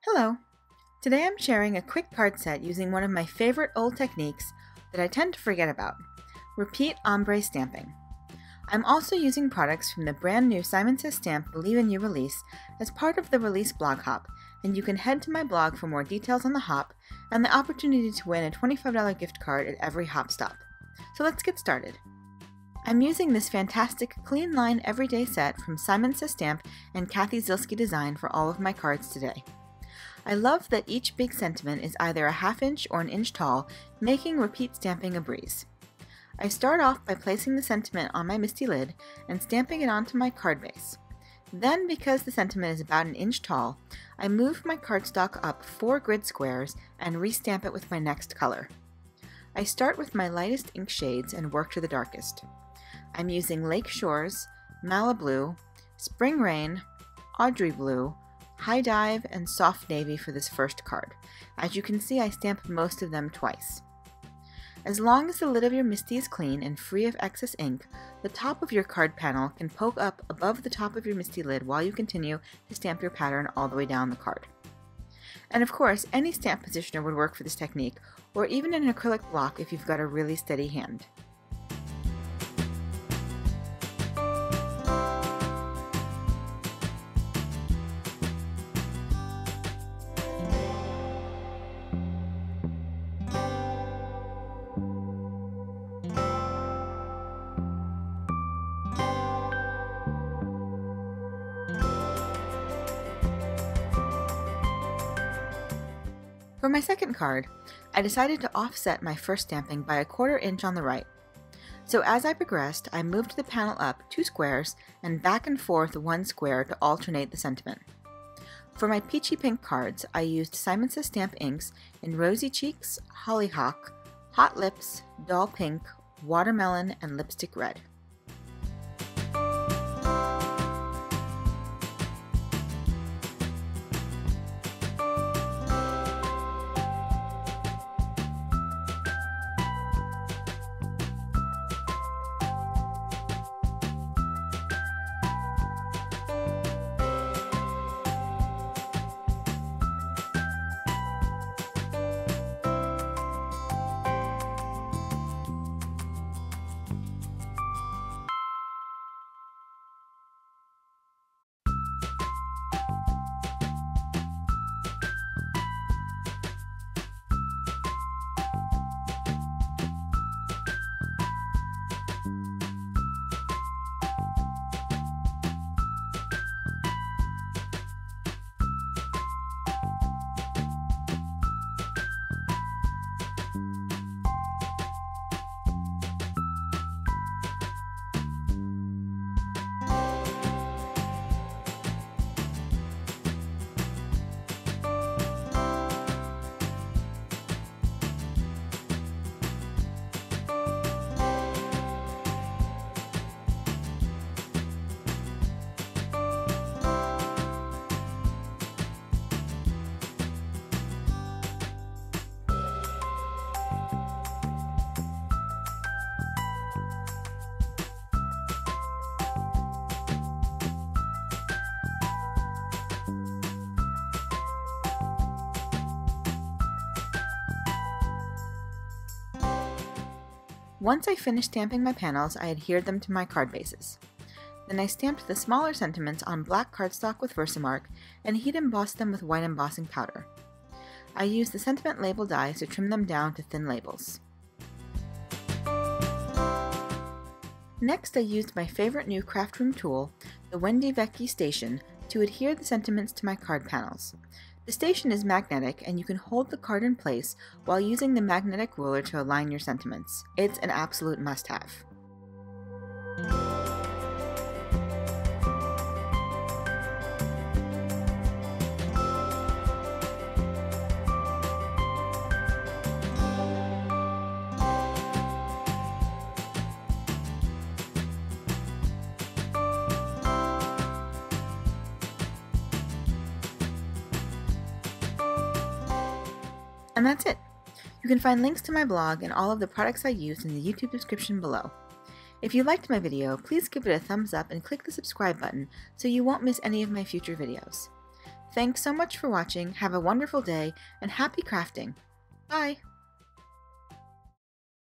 Hello! Today I'm sharing a quick card set using one of my favorite old techniques that I tend to forget about: repeat ombre stamping. I'm also using products from the brand new Simon Says Stamp Believe in You release as part of the release blog hop, and you can head to my blog for more details on the hop and the opportunity to win a $25 gift card at every hop stop. So let's get started. I'm using this fantastic clean line everyday set from Simon Says Stamp and Kathy Zilski Design for all of my cards today. I love that each big sentiment is either a ½ inch or an inch tall, making repeat stamping a breeze. I start off by placing the sentiment on my MISTI lid and stamping it onto my card base. Then, because the sentiment is about an inch tall, I move my cardstock up 4 grid squares and restamp it with my next color. I start with my lightest ink shades and work to the darkest. I'm using Lake Shores, Malibu, Spring Rain, Audrey Blue, High Dive, and Soft Navy for this first card. As you can see, I stamped most of them twice. As long as the lid of your MISTI is clean and free of excess ink, the top of your card panel can poke up above the top of your MISTI lid while you continue to stamp your pattern all the way down the card. And of course, any stamp positioner would work for this technique, or even an acrylic block if you've got a really steady hand. For my second card, I decided to offset my first stamping by a ¼ inch on the right. So as I progressed, I moved the panel up 2 squares and back and forth 1 square to alternate the sentiment. For my peachy pink cards, I used Simon Says Stamp inks in Rosy Cheeks, Hollyhock, Hot Lips, Doll Pink, Watermelon, and Lipstick Red. Once I finished stamping my panels, I adhered them to my card bases. Then I stamped the smaller sentiments on black cardstock with Versamark and heat embossed them with white embossing powder. I used the sentiment label dies to trim them down to thin labels. Next, I used my favorite new craft room tool, the Wendy Vecchi station, to adhere the sentiments to my card panels. The station is magnetic, and you can hold the card in place while using the magnetic ruler to align your sentiments. It's an absolute must-have. And that's it. You can find links to my blog and all of the products I used in the YouTube description below. If you liked my video, please give it a thumbs up and click the subscribe button so you won't miss any of my future videos. Thanks so much for watching, have a wonderful day, and happy crafting! Bye!